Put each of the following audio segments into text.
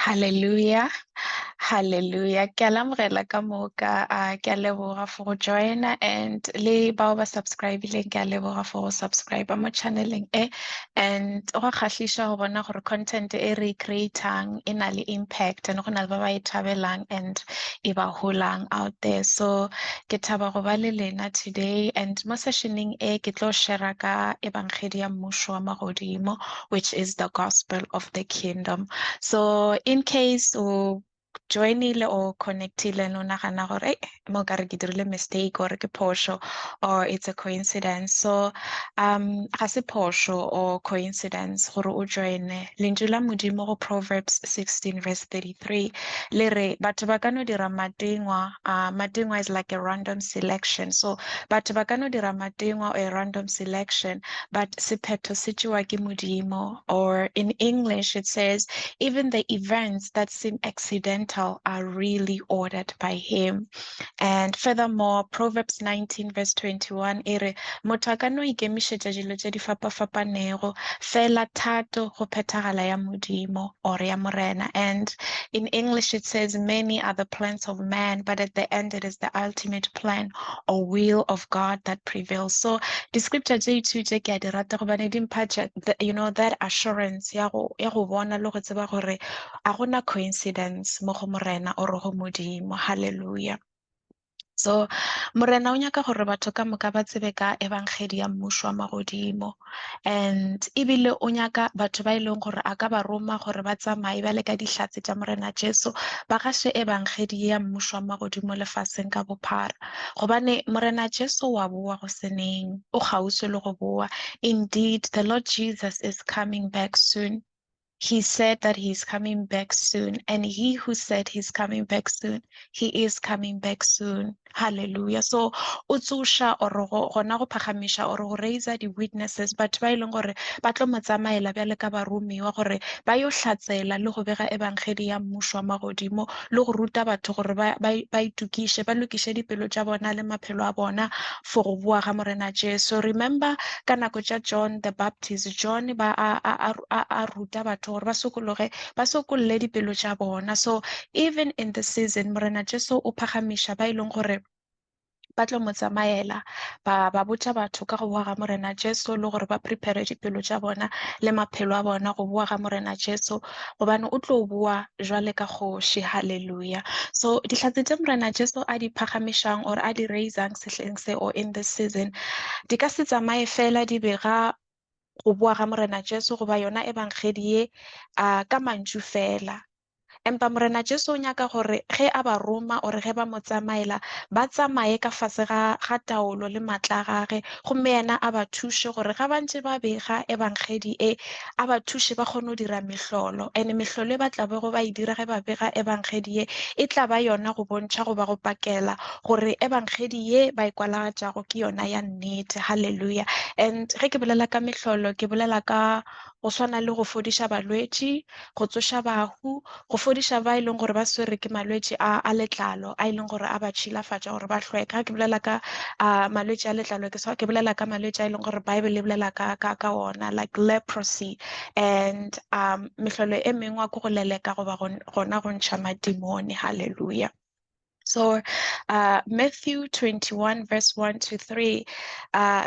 Hallelujah. Hallelujah. Ke a le amogela ka moka, ke a leboga for go joina and le bao ba subscribe-ileng ke a leboga for go subscribe mo channeleng e and go kgatlhisha go bona gore content e re creatang e na le impact and go na le ba ba e thabelang and e ba holang out there. So ke thaba go ba le lena today and mo sessioneng e ke tlo share ka ebangedi ya mmušo wa magodimo, which is the gospel of the kingdom. So in case o joinile or connectile no nagana gore mo ka re ke dirile mistake or ke phoso or it's a coincidence. So ga se phoso or coincidence gore o joine. Lentswe la Modimo go Proverbs 16 verse 33 le re batho ba ka no dira matingwa. Matingwa is like a random selection. So batho ba ka no dira matingwa or a random selection, but sephetho se tšewa ke Modimo. Or in English it says even the events that seem accidental are really ordered by him. And furthermore, Proverbs 19 verse 21 e re motho a ka no ikemišetša dilo tše di fapafapanego fela thato go phethagala ya Modimo or ya Morena. And in English it says many are the plans of man, but at the end it is the ultimate plan or will of God that prevails. So the scripture tše two tše ke a di rata gobane di mpha that assurance ya go bona le go tseba gore a gona coincidence mo go Morena or go Modimo. Hallelujah. So Morena o nyaka gore batho ka moka ba tsebe ka ebangedi ya mmušo wa magodimo and ebile o nyaka batho ba e leng gore a ka ba roma gore ba tsamaye ba le ka dihlatse tša Morena Jesu ba gashe ebangedi ya mmušo wa magodimo lefatsheng ka bophara gobane Morena Jesu wa boa go seneng o kgauswi le go boa. Indeed, the Lord Jesus is coming back soon. He said that he's coming back soon, and he who said he's coming back soon, he is coming back soon. Hallelujah. So utsusha or gona go phagamisha or go raise the witnesses but ba ileng gore ba tlo mo tsamaela bjale ka baromiwa gore ba yo hlatsela le go bega ebangedi ya mmušo wa magodimo le go ruta batho gore ba itukiše ba lokiše dipelo tša bona le maphelo a bona for go boa ga Morena Jesu. Remember ka nako tša John the Baptist, John ba a ruta batho gore ba sokolle dipelo tša bona. So even in the season Morena Jesu o phagamiša ba ileng gore ba tlo mo tsamaela ba botša batho ka go boa ga Morena Jesu le gore ba prepare dipelo tša bona le maphelo a bona go boa ga Morena Jesu gobane o tlo boa jwale ka kgoši. Hallelujah. So dihlatse tše Morena Jesu a di phagamišang or a di raisang sehleng se or in this season di ka se tsamaye fela di bega go boa ga Morena Jesu goba yona ebangedi ye ka mantšu fela. Empa Morena Jesu o nyaka gore ge a ba roma or ge ba mo tsamaela ba tsamaye ka fase ga taolo le matla a gage gomme yena a ba thuše gore ga ba ntše ba bega ebangedi e a ba thuše ba kgone go dira mehlolo and mehlolo e ba tla bego ba e dira ge ba bega ebangedi e tla ba yona go bontšha go ba go pakela gore ebangedi ye ba e kwalagatšago ke yona ya nnete. Hallelujah. And ge ke bolela ka mehlolo ke bolela ka go swana le go fodiša balwetši, go tsoša bahu, go fodiša ba e leng gore ba swere ke malwetši a letlalo a e leng gore a ba tšhilafatša gore ba hlweka. Ke bolela ka malwetši a letlalo ke bolela ka malwetši a e leng gore Bible e bolela ka ona like leprosy and mehlolo e mengwe ke go leleka goba gona go ntšha madimone. Hallelujah. So Matthew 21 verse 1 to 3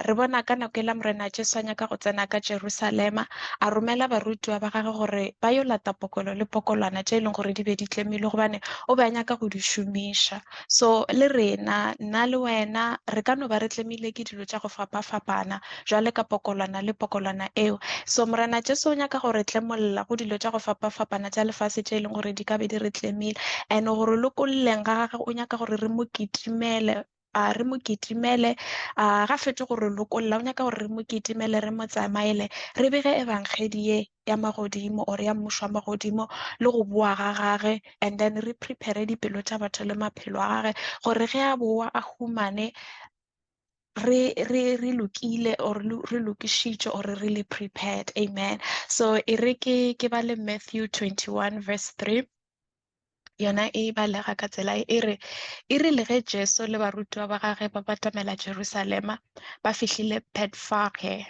re bona ka nako e la Morena Jesu a nyaka go tsena ka Jerusalema a romela barutiwa ba gagwe gore ba yo lata pokolo le pokolwana tše e leng gore di be di tlemile gobane o be a nyaka go di šomiša. So le rena nna le wena re ka no ba re tlemile ke dilo tša go fapafapana jwale ka pokolwana le pokolwana eo. So Morena Jesu o nyaka gore tlemolla go dilo tša go fapafapana tša lefase tše e leng gore di ka be di re tlemile and gore lokolleng ga gagwe o nyaka gore re mo kitimele ga fetše gore lokolla o nyaka gore re mo kitimele re mo tsamaele re bege ebangedi ye ya magodimo or ya mmušo wa magodimo le go boa ga gage and then re prepare dipelo tša batho le maphelo a gage gore ge a boa a humane re lokile or re lokišitše or re really prepared. Amen. So e re ke ba le Matthew 21 verse 3 yona e balega ka tsela e re ge Jesu le barutiwa ba gage ba batamela Jerusalema ba fihlile Bethfage.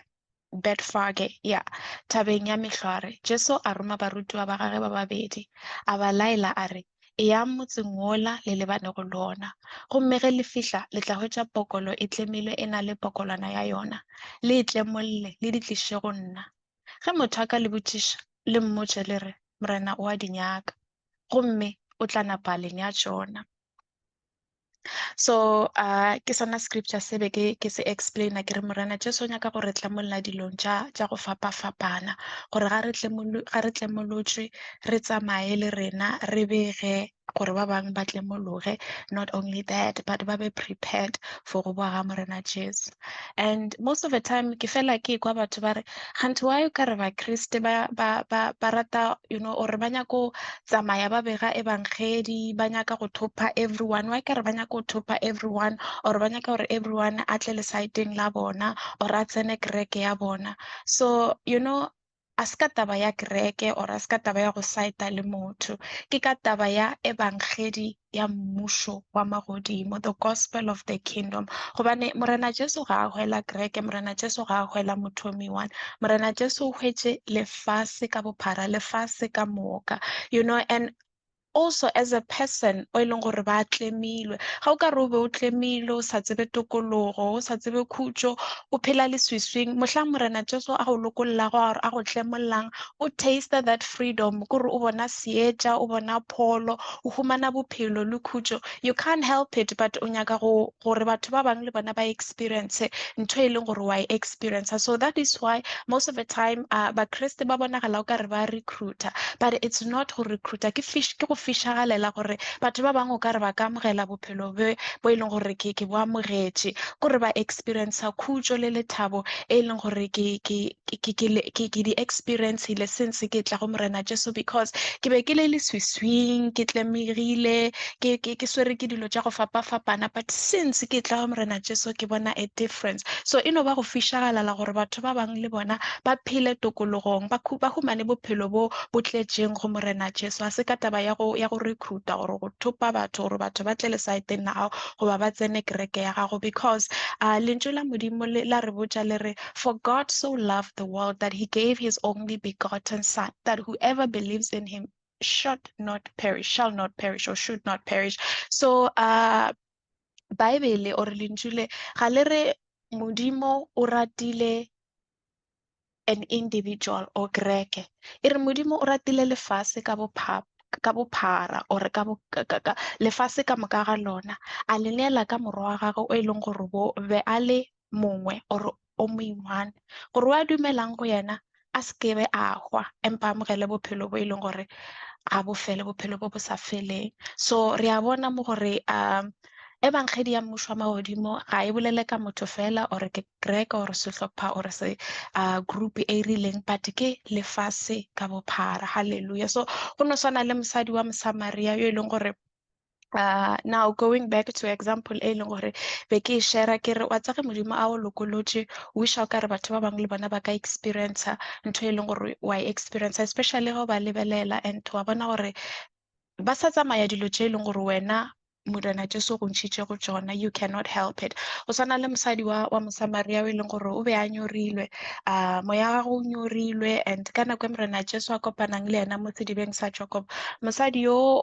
Betfage, yeah, tabeng ya mehlare. Jesu a roma barutiwa ba gagwe ba babedi, a ba laela a re, e yang motseng wola le lebane go lona. Gomme ge le fihla, le tla hwetša pokolo e tlemilwe e na le pokolwana ya yona. Le e tlemolle, le di tliše go nna. Ge motho a ka le botšiša, le mmotše le re, morena o a di nyaka. Gomme o tla napa a lenya tšona. So ke sona scripture se be ke se explaina ke re morena Jesu o nyaka gore tlemolla dilong tša go fapa-fapana gore ga re tlemolotšwe re tsamaye le rena re bege gore ba bang ba tlemologe, not only that but ba be prepared for go boa ga morena Jesu. And most of the time ke fela ke kwa batho ba re gante wa yo ka re ba Kriste ba rata or ba nyaka go tsamaya ba bega ebangedi ba nyaka go thopa everyone, wa ka re ba nyaka go thopa everyone or ba nyaka gore everyone a tle le saeteng la bona or a tsene kereke ya bona. So a se ka taba ya kereke or a se ka taba ya go saeta le motho, ke ka taba ya ebangedi ya mmušo wa magodimo, the gospel of the kingdom. Gobane morena Jesu ga a hwela kereke, morena Jesu ga a hwela mothomi one, morena Jesu o hwetše lefase ka bophara, lefase ka moka, and also as a person o e leng gore ba tlemilwe. Ga o ka re o be o tlemilwe o sa tsebe tokologo, o sa tsebe khutšo, o phela le swiswing, mohlang morena Jesu a go lokolola a go tlemollang, o taste that freedom, kore o bona seetša, o bona pholo, o humana bophelo le khutšo. You can't help it but o nyaka gore batho ba bang le bona ba experience ntho e leng gore wa e experience. So that is why most of the time ba Kriste ba bonagala o ka re ba recruiter, but it's not go recruiter, ke go fišagalela gore batho ba bangwe o ka re ba ka amogela bophelo bo e leng gore ke bo amogetše, kore ba experience khutšo le lethabo e leng gore ke di experience-ile since ke tla go morena Jesu, because ke be ke le leswiswing, ke tlemegile, ke swere ke dilo tša go fapa-fapana, but since ke tla go morena Jesu ke bona a difference. So e no ba go fišagalela gore batho ba bangwe le bona ba phele tokologong, ba humane bophelo bo tletšeng go morena Jesu. A se ka taba ya go recruita gore go thopa batho gore batho ba tle le saeteng la gago goba ba tsene kereke ya gago, because lentšu la modimo la re botša le re, for God so loved the world that he gave his only begotten son, that whoever believes in him shall not perish or should not perish. So Bible or lentšu le ga le re modimo o ratile an individual or kereke, e re modimo o ratile lefase ka bophara or lefase ka moka ga lona, a le neela ka morwa wa gagwe o e leng gore bo be a le mongwe or o moimane, gore wa dumelang go yena a sekebe a hwa empa amogele bophelo bo e leng gore ga bo fele, bophelo bo bo sa feleng. So re a bona mo gore ebangedi ya mmušo wa magodimo ga e bolele ka motho fela or ke kereke or sehlopha or se group e rileng, but ke lefase ka bophara. Hallelujah. So go no swana le mosadi wa Mosamaria yo e leng gore now going back to example e leng gore be ke share ke re wa tsage modimo a o lokolotše, o wish o ka re batho ba bangwe le bona ba ka experience ntho e leng gore wa experience, especially go ba lebelela and wa bona gore ba sa tsamaya dilo tše e leng gore wena morena Jesu go ntšhitše go tšona, you cannot help it. Go swana le mosadi wa Mosamaria o e leng gore o be a nyorilwe, moya wa go o nyorilwe, and ka nako e morena Jesu a kopanang le yena mo sedibeng sa Jacob, mosadi yo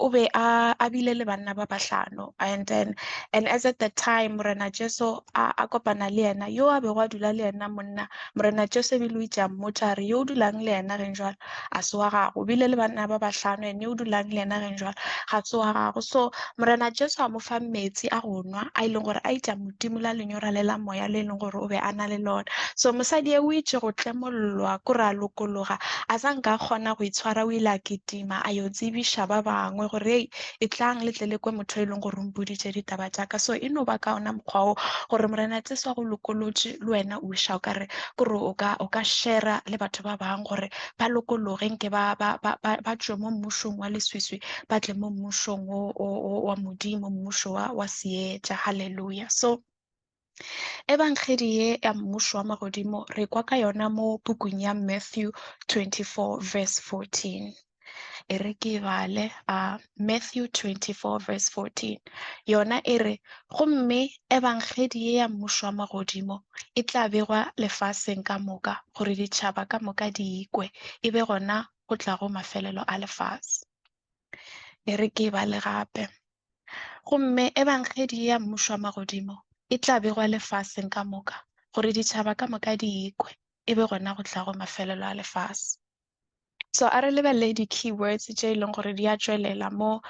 o be a bile le banna ba bahlano, and as at the time morena Jesu a kopana le yena yo a bego a dula le yena monna, morena Jesu ebile o itša mmotša re yo o dulang le yena gen jwalo a se wa gago, o bile le banna ba bahlano ene o dulang le yena gen jwalo ga se wa gago. So morena Jesu a mo fa metsi a go nwa a e leng gore a itša modimola lenyora le la moya le e leng gore o be a na le lona. So mosadi e o itše go tlemollwa kore a lokologa, a sa nka kgona go itshwara, o ile a kitima a yo tsebiša ba bangwe gore e tlang le tle le kwe motho e leng gore o mpoditše ditaba tša ka. So e no ba ka ona mokgwa o gore morena Jesu a go lokolotše le wena o wiša o kare kore o ka share le batho ba bangwe gore ba lokologe nke ba tšwe mo mmušong wa leswiswi ba tle mo mmušong wa modimo, mmušo wa seetša. Hallelujah. So ebangedi ye ya mmušo wa magodimo re kwa ka yona mo bukung ya Matthew 24 verse 14. e re ke bale Matthew 24 verse 14. Yona e re, gomme ebangedi e ya mmušo wa magodimo e tla begwa lefaseng ka moka gore ditšhaba ka moka di ikwe, e be gona go tla go mafelelo a lefase. E re ke bale gape. Gomme ebangedi ya mmušo wa magodimo e tla begwa lefaseng ka moka gore ditšhaba ka moka di ikwe, e be gona go tla go mafelelo a lefase. So a re lebelele di-keywords tse e leng gore di a tswelela mo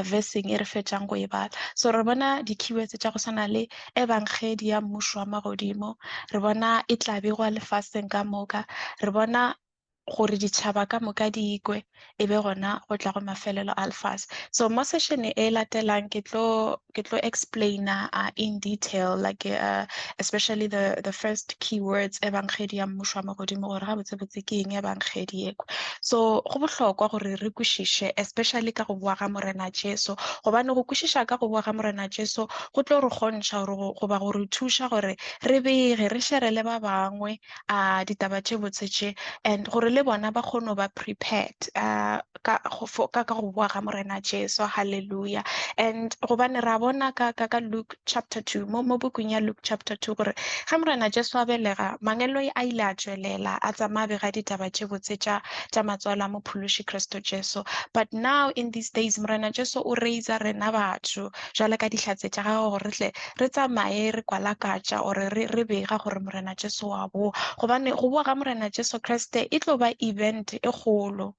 versing e re fetšang go e bala. So re bona di-keywords tša go tshwana le ebangedi ya mmušo wa magodimo, re bona e tla begwa lefaseng ka moka, re bona gore ditšhaba ka moka di ikwe, e be gona go tla go mafelelo a lefase. So mo session e latelang ke tlo explaina in detail, like especially the first keywords ebangedi ya mmušo wa magodimo, gore ga botsebotse ke eng ebangedi ekwe. So go bohlokwa gore re kwešiše, especially ka go bua ga morena Jesu, gobane go kwešiša ka go bua ga morena Jesu go tlo re kgontšha goba go re thuša gore re bege re shere le ba bangwe ditaba tše botse tše, and gore le bona ba kgone ba prepared ka go bua ga morena Jesu. Hallelujah. And gobane ra bona ka Luke chapter 2, mo bukung ya Luke chapter 2, gore ga morena Jesu a belega, mangelo a ile a tswelela a tsamaya bega ditaba tše botse tša matswala mo phološi Kristo Jesu. But now in these days morena Jesu o raisa rena batho jwale ka dihlatse tša gagwe gore tle re tsamaye re kwalakatša ore re bega gore morena Jesu wa boa, gobane go bua ga morena Jesu Kriste e tlo ba event e kgolo.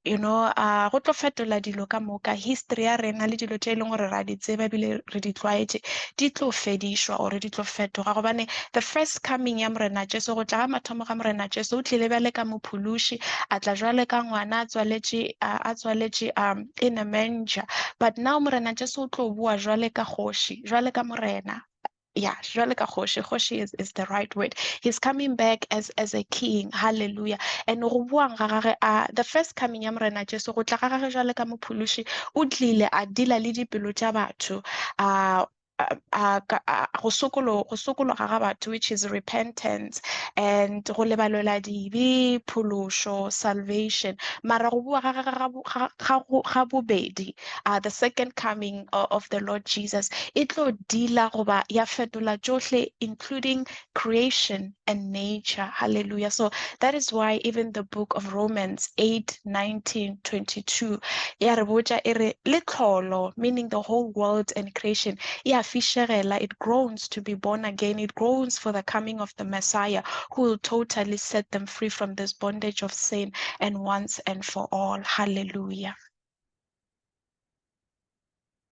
You know, go tlo fetola dilo ka moka, history ya rena le dilo tše e leng gore ra di tseba bile re di tlwaetše di tlo fedišwa ore di tlo fetoga, gobane the first coming ya morena Jesu, go tla ga mathomo ga morena Jesu, o tlile bjale ka mophološi, a tla jwale ka ngwana a tswaletše in a manger. But now morena Jesu o tlo bua jwale ka kgoši, jwale ka morena. Yeah, jwale ka kgoši. Kgoši is the right word. He's coming back as a king. Hallelujah. And go buang ga gage the first coming ya morena Jesu, go tla ga gage jwale ka mophološi, o tlile a dila le dipelo tša batho go sokologa ga batho, which is repentance, and go lebalela dibe, phološo, salvation. Mara go bua ga bobedi, the second coming of the Lord Jesus, it tlo dila goba ya fetola tšohle, including creation and nature. Hallelujah. So that is why even the book of Romans 8:19-22 ya re botša e re le tlholo, meaning the whole world and creation, it groans to be born again. It groans for the coming of the Messiah, who will totally set them free from this bondage of sin and once and for all. Hallelujah.